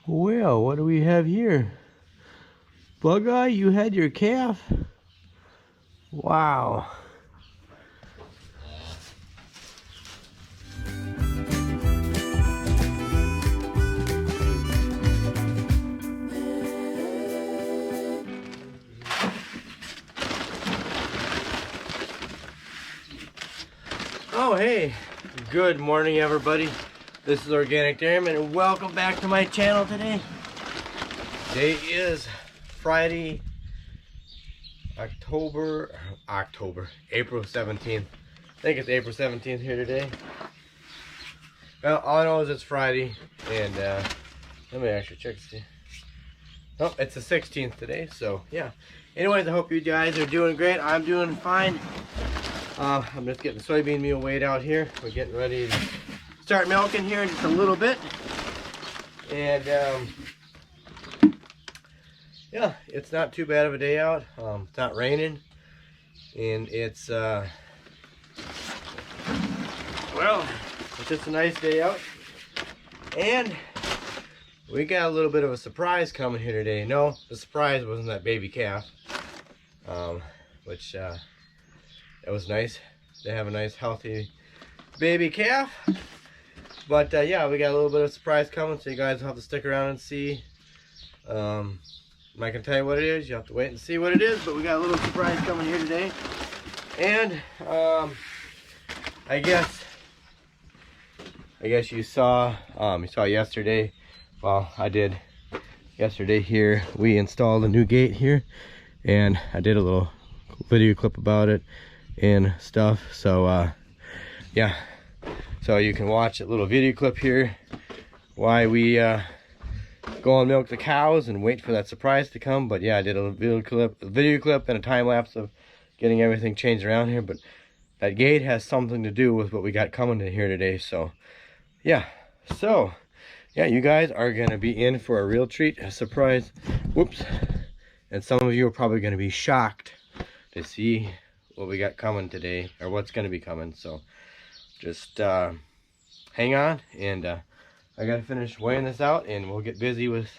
Well, what do we have here? Bug Eye, you had your calf? Wow. Oh, hey. Good morning, everybody. This is Organic Dairyman, and welcome back to my channel today. Today is Friday, April 17th. I think it's April 17th here today. Well, all I know is it's Friday, and let me actually check to see. Oh, it's the 16th today, so yeah. Anyways, I hope you guys are doing great. I'm doing fine. I'm just getting the soybean meal weighed out here. We're getting ready to start milking here in just a little bit. And yeah, it's not too bad of a day out. It's not raining, and it's well, it's just a nice day out. And we got a little bit of a surprise coming here today. No, the surprise wasn't that baby calf, which it was nice to have a nice healthy baby calf. But yeah, we got a little bit of a surprise coming, so you guys will have to stick around and see. I'm not gonna tell you what it is. You have to wait and see what it is. But we got a little surprise coming here today. And I guess you saw yesterday. Well, I did yesterday here. We installed a new gate here, and I did a little video clip about it and stuff. So yeah, so you can watch a little video clip here why we go and milk the cows and wait for that surprise to come. But yeah, I did a video clip and a time lapse of getting everything changed around here. But that gate has something to do with what we got coming in here today. So yeah, you guys are gonna be in for a real treat, a surprise. Whoops. And some of you are probably gonna be shocked to see what we got coming today, or what's going to be coming. So just hang on, and I gotta finish weighing this out, and we'll get busy with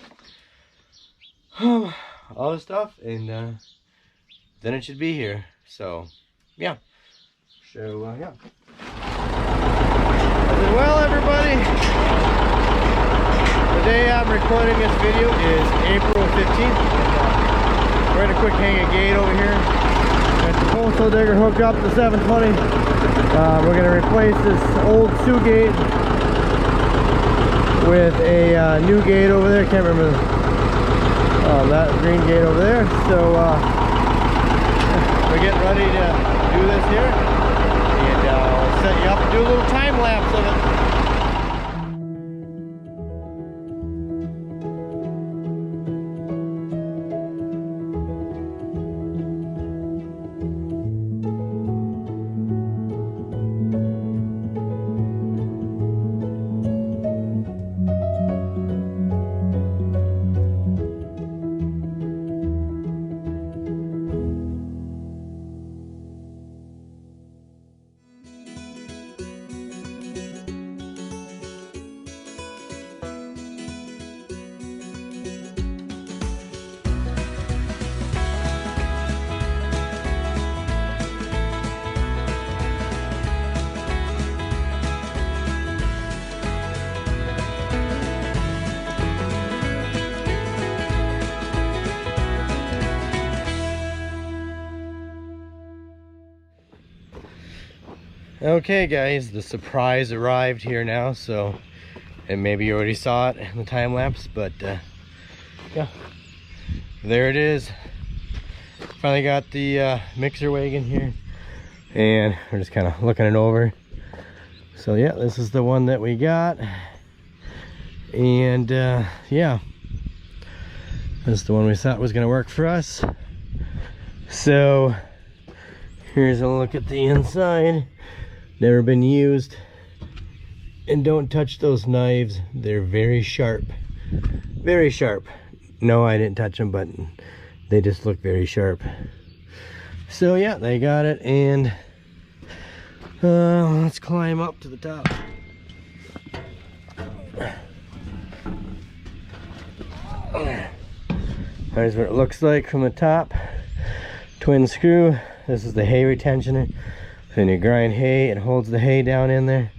all the stuff, and then it should be here. So yeah, yeah. Well, everybody, the day I'm recording this video is April 15th. We're gonna quick hang a gate over here. Got the postal digger hooked up to 720. We're going to replace this old Sioux gate with a new gate over there. Can't remember that green gate over there. So we're getting ready to do this here, and I'll set you up and do a little time lapse of it. Okay guys, the surprise arrived here now, so, and maybe you already saw it in the time lapse, but yeah, there it is. Finally got the mixer wagon here, and we're just kind of looking it over. So yeah, this is the one that we got, and yeah, this is the one we thought was going to work for us. So here's a look at the inside. Never been used, and don't touch those knives. They're very sharp, very sharp. No, I didn't touch them, but they just look very sharp. So yeah, they got it, and let's climb up to the top. Here's what it looks like from the top. Twin screw. This is the hay retentioner. So when you grind hay, it holds the hay down in there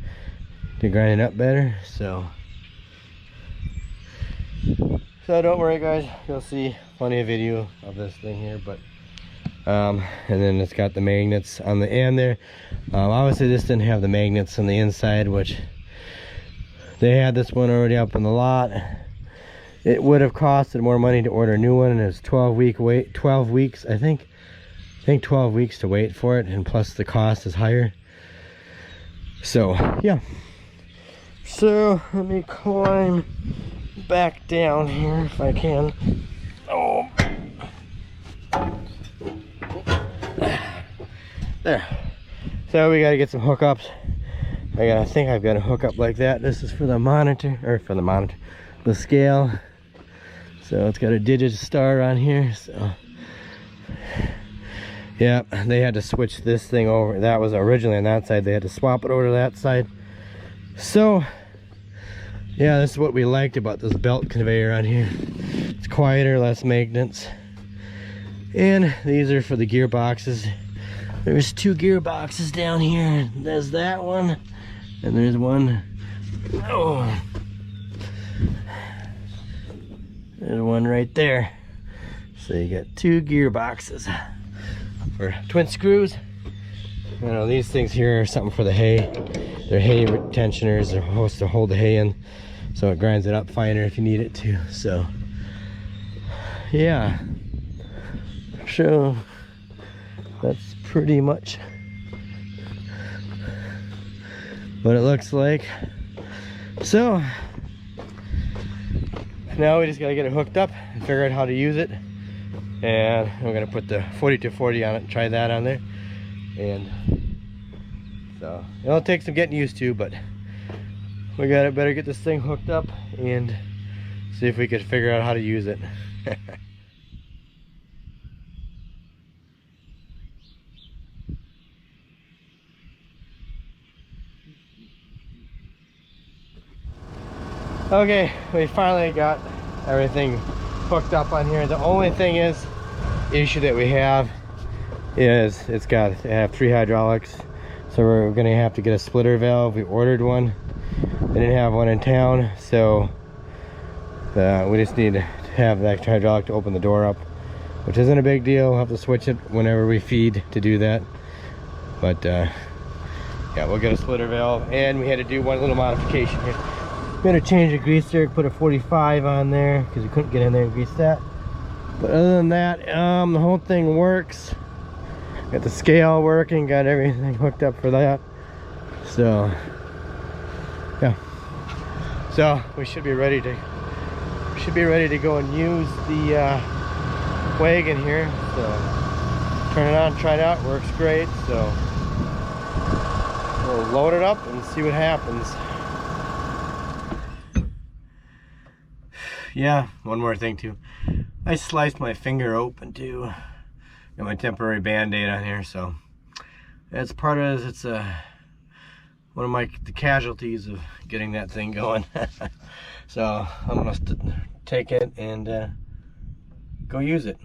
to grind it up better. So don't worry guys, you'll see plenty of video of this thing here. But and then it's got the magnets on the end there. Obviously this didn't have the magnets on the inside, which they had this one already up in the lot. It would have costed more money to order a new one, and it's 12 weeks, I think 12 weeks to wait for it, and plus the cost is higher. So yeah, so let me climb back down here if I can. Oh, there. So we got to get some hookups. I think I've got a hookup like that. This is for the monitor, or for the scale. So it's got a digit star on here. So yeah, they had to switch this thing over. That was originally on that side. They had to swap it over to that side. So yeah, this is what we liked about this belt conveyor on here. It's quieter, less maintenance. And these are for the gearboxes. There's 2 gearboxes down here. There's that one, and there's one. Oh, there's one right there. So you got 2 gearboxes for twin screws. You know, these things here are something for the hay. They're hay retentioners. They're supposed to hold the hay in, so it grinds it up finer if you need it to. So yeah, so that's pretty much what it looks like. So now we just gotta get it hooked up and figure out how to use it, and I'm gonna put the 40-40 on it and try that on there. And so it'll take some getting used to, but we gotta better get this thing hooked up and see if we could figure out how to use it. Okay, we finally got everything hooked up on here. The only issue that we have is it's got to have 3 hydraulics, so we're gonna have to get a splitter valve. We ordered one, they didn't have one in town, so we just need to have the extra hydraulic to open the door up, which isn't a big deal. We'll have to switch it whenever we feed to do that. But yeah, we'll get a splitter valve, and we had to do one little modification here. We had to change the grease there, put a 45 on there because we couldn't get in there and grease that. But other than that, the whole thing works. Got the scale working, got everything hooked up for that. So yeah, so we should be ready to go and use the wagon here. So turn it on, try it out, works great. So we'll load it up and see what happens. Yeah, one more thing too. I sliced my finger open too. Got my temporary band-aid on here, so that's part of it. It's one of the casualties of getting that thing going. So I'm gonna take it and go use it.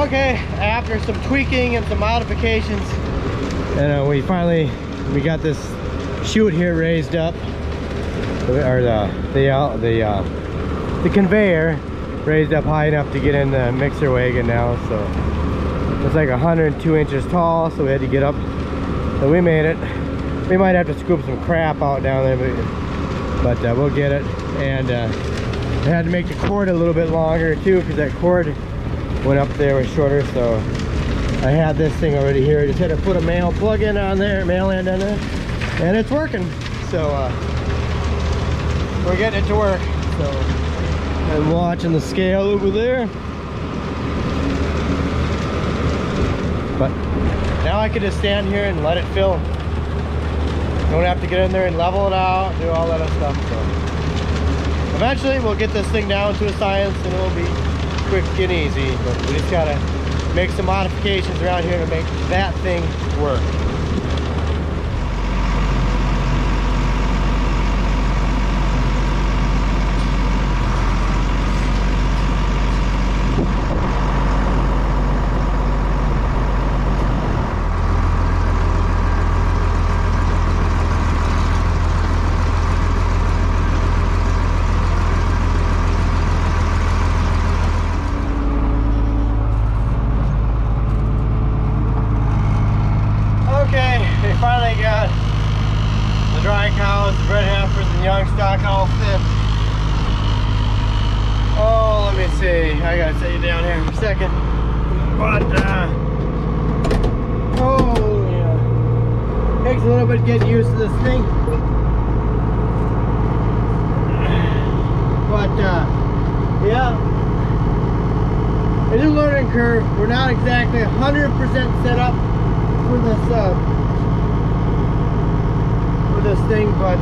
Okay, after some tweaking and some modifications, and we got this chute here raised up, or the conveyor raised up high enough to get in the mixer wagon now. So it's like 102 inches tall, so we had to get up. So we made it. We might have to scoop some crap out down there, but we'll get it. And I had to make the cord a little bit longer too, because that cord went up there was shorter. So I had this thing already here. I just had to put a male plug-in on there, male end on there, and it's working. So we're getting it to work. So I'm watching the scale over there. But now I can just stand here and let it fill. Don't have to get in there and level it out, do all that other stuff. So eventually we'll get this thing down to a science and it'll be quick and easy. But we just gotta make some modifications around here to make that thing work. Finally got the dry cows, the bred heifers, and young stock all fit. Oh, let me see. I gotta set you down here for a second. But oh yeah, takes a little bit getting used to this thing. But yeah, it's a learning curve. We're not exactly 100% set up for this thing, but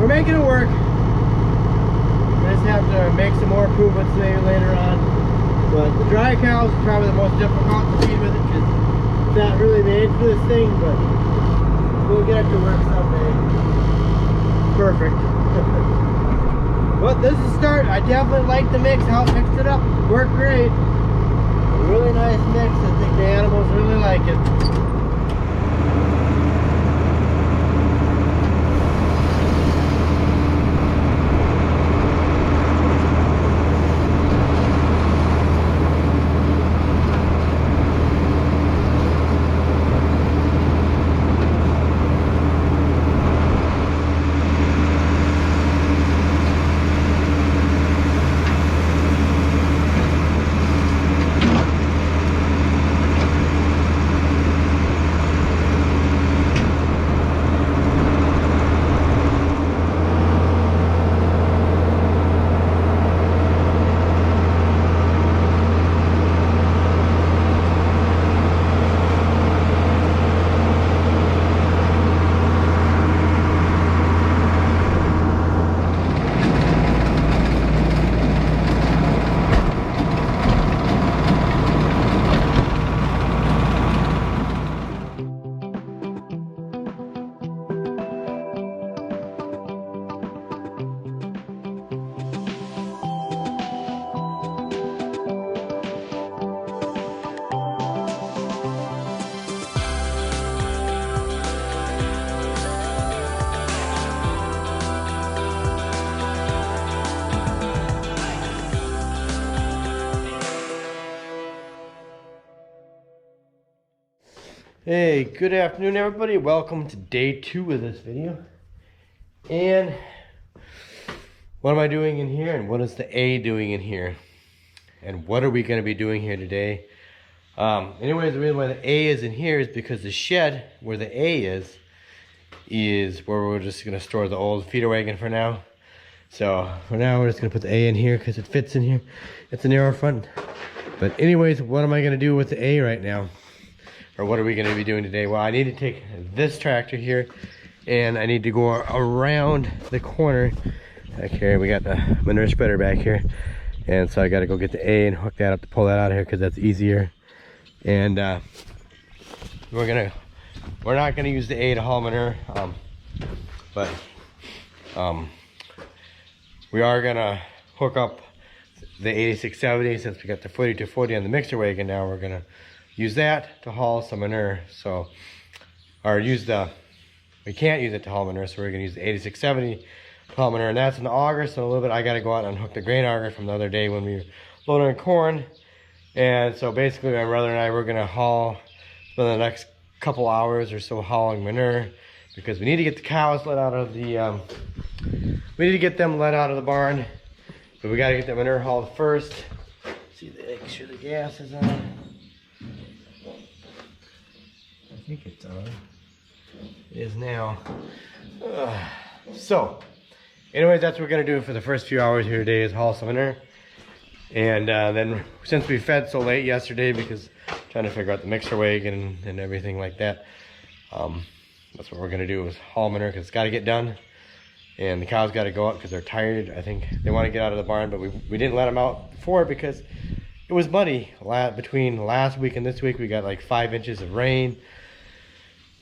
we're making it work. We just have to make some more improvements maybe later on. But the dry cows is probably the most difficult to feed with it, because it's not really made for this thing, but we'll get it to work someday. Perfect. But this is a start. I definitely like the mix, how it mixed it up. Worked great. A really nice mix. I think the animals really like it. Hey, good afternoon everybody. Welcome to day 2 of this video. And what am I doing in here, and what is the A doing in here? And what are we going to be doing here today? Anyways, the reason why the A is in here is because the shed where the A is where we're just going to store the old feeder wagon for now. So for now we're just going to put the A in here because it fits in here. It's a narrow front. But anyways, what am I going to do with the A right now? Or what are we going to be doing today? Well, I need to take this tractor here and I need to go around the corner. Okay, we got the manure spreader back here, and so I got to go get the A and hook that up to pull that out of here because that's easier. And we're not gonna use the A to haul manure, but we are gonna hook up the 8670, since we got the 4240 on the mixer wagon. Now we're gonna use that to haul some manure. So, or we can't use it to haul manure, so we're gonna use the 8670 to haul manure, and that's in the auger. So a little bit, I gotta go out and unhook the grain auger from the other day when we were loading corn. And so basically my brother and I, we're gonna spend the next couple hours or so hauling manure, because we need to get the cows let out of the, we need to get them let out of the barn. But we gotta get the manure hauled first. See, make sure the gas is on. I think it's on. It is now. So, anyways, that's what we're gonna do for the first few hours here today, is haul some manure. And then, since we fed so late yesterday, because trying to figure out the mixer wagon and everything like that, that's what we're gonna do, is haul manure, because it's got to get done. And the cows got to go up because they're tired. I think they want to get out of the barn, but we didn't let them out before because it was muddy. Between last week and this week, we got like 5 inches of rain,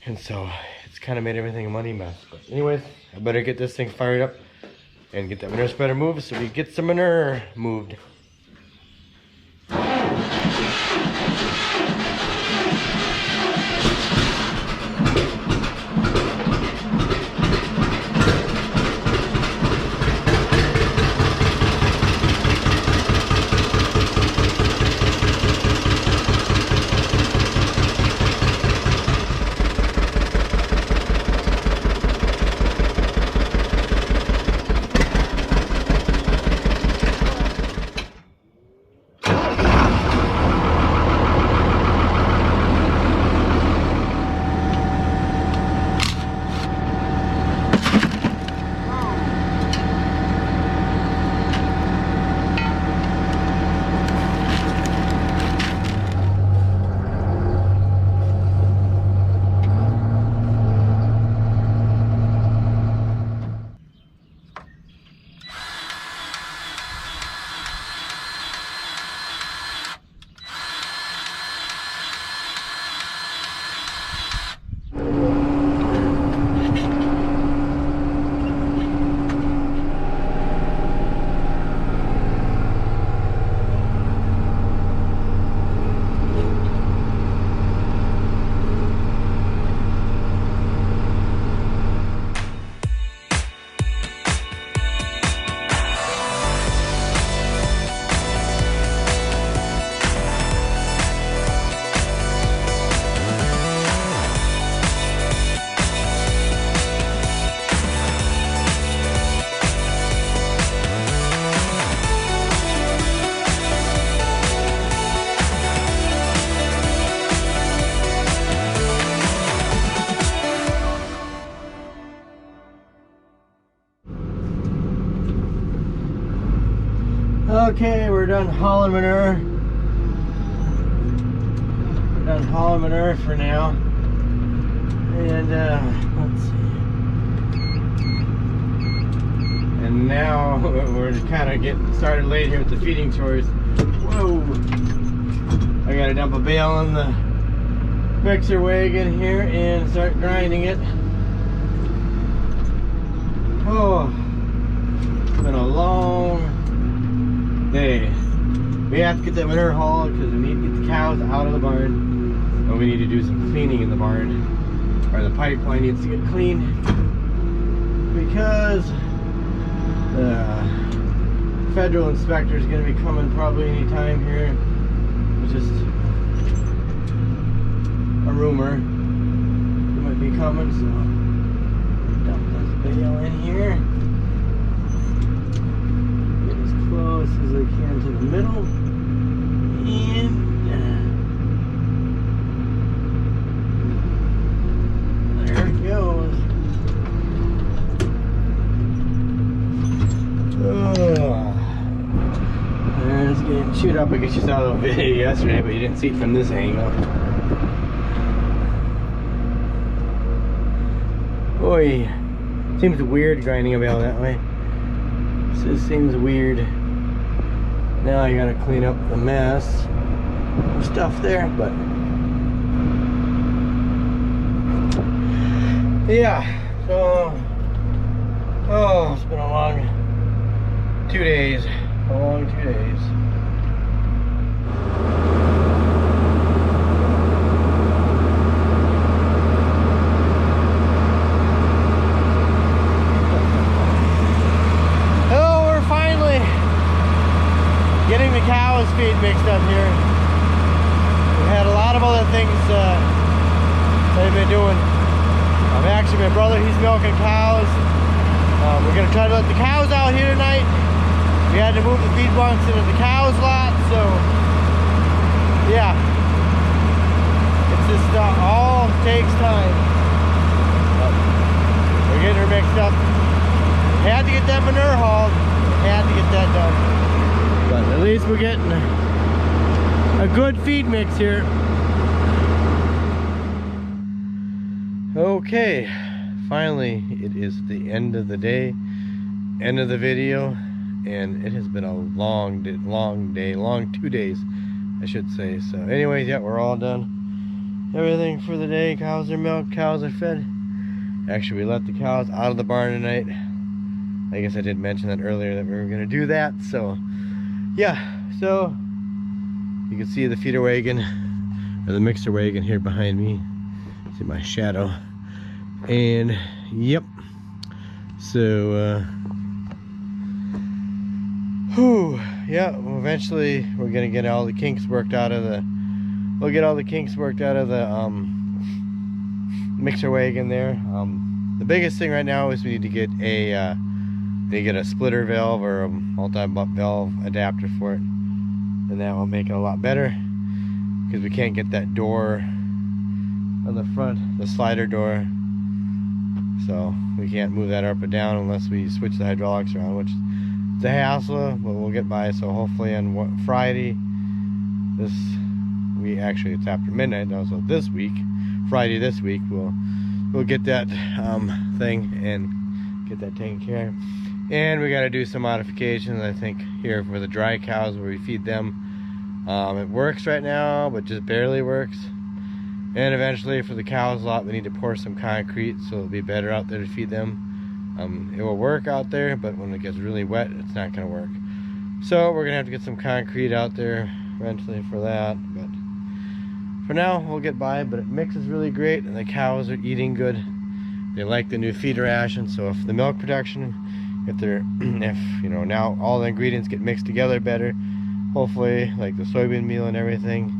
and so it's kind of made everything a muddy mess. But anyways, I better get this thing fired up and get that manure spreader moved so we get some manure moved. Okay, we're done hauling manure. We're done hauling manure for now. And let's see. And now we're just kind of getting started late here with the feeding chores. Whoa! I gotta dump a bale in the mixer wagon here and start grinding it. Oh, it's been a long day. We have to get that manure hauled because we need to get the cows out of the barn, but we need to do some cleaning in the barn, or the pipeline needs to get cleaned, because the federal inspector is going to be coming probably anytime here. It's just a rumor he might be coming, so dump this bale in here. Close as I can to the middle, and there it goes. It's getting chewed up. I guess you saw the video yesterday, but you didn't see it from this angle. Boy, seems weird grinding a bale that way. This seems weird. Now I gotta clean up the mess of stuff there, but yeah, so it's been a long 2 days. A long 2 days. Oh, we're finally getting the cows' feed mixed up here. We had a lot of other things they've been doing. Actually, my brother, he's milking cows. We're gonna try to let the cows out here tonight. We had to move the feed bunks into the cows lot, so yeah. It's just all takes time. But we're getting her mixed up. Had to get that manure hauled. Had to get that done. But at least we're getting a good feed mix here. Okay, finally it is the end of the day, end of the video, and it has been a long 2 days, I should say. So anyways, yeah, we're all done. Everything for the day. Cows are milked, cows are fed. Actually, we let the cows out of the barn tonight. I guess I did mention that earlier that we were gonna do that. So yeah, so you can see the feeder wagon, or the mixer wagon here behind me. See my shadow. And yep, so yeah, well, eventually we're gonna get all the kinks worked out of the mixer wagon there. The biggest thing right now is we need to get a splitter valve or a multi-valve adapter for it, and that will make it a lot better, because we can't get that door on the front, the slider door, so we can't move that up or down unless we switch the hydraulics around, which is a hassle, but we'll get by. So hopefully on Friday, it's after midnight now, so Friday this week, we'll get that thing and get that taken care of. And we got to do some modifications, I think, here for the dry cows where we feed them. It works right now, but just barely works. And eventually for the cows lot, we need to pour some concrete so it'll be better out there to feed them. It will work out there, but when it gets really wet, it's not going to work. So we're going to have to get some concrete out there eventually for that. But for now, we'll get by. But it mixes really great, and the cows are eating good. They like the new feed ration. So if the milk production, if now all the ingredients get mixed together better, hopefully like the soybean meal and everything,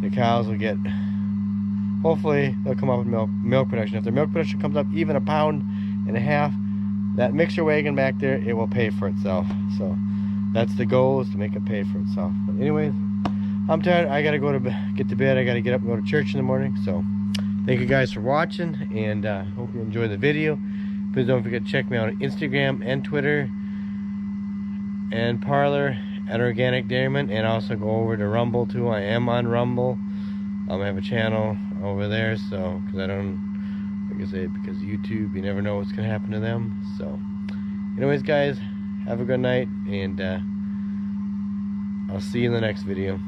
the cows will get. Hopefully they'll come up with milk production. If their milk production comes up even 1.5 pounds, that mixer wagon back there, it will pay for itself. So that's the goal, is to make it pay for itself. But anyways, I'm tired. I gotta get to bed. I gotta get up and go to church in the morning. So thank you guys for watching, and hope you enjoyed the video. Please don't forget to check me out on Instagram and Twitter and Parlor at Organic Dairyman, and also go over to Rumble too. I am on Rumble. I have a channel over there, so because YouTube, you never know what's gonna happen to them. So anyways, guys, have a good night, and I'll see you in the next video.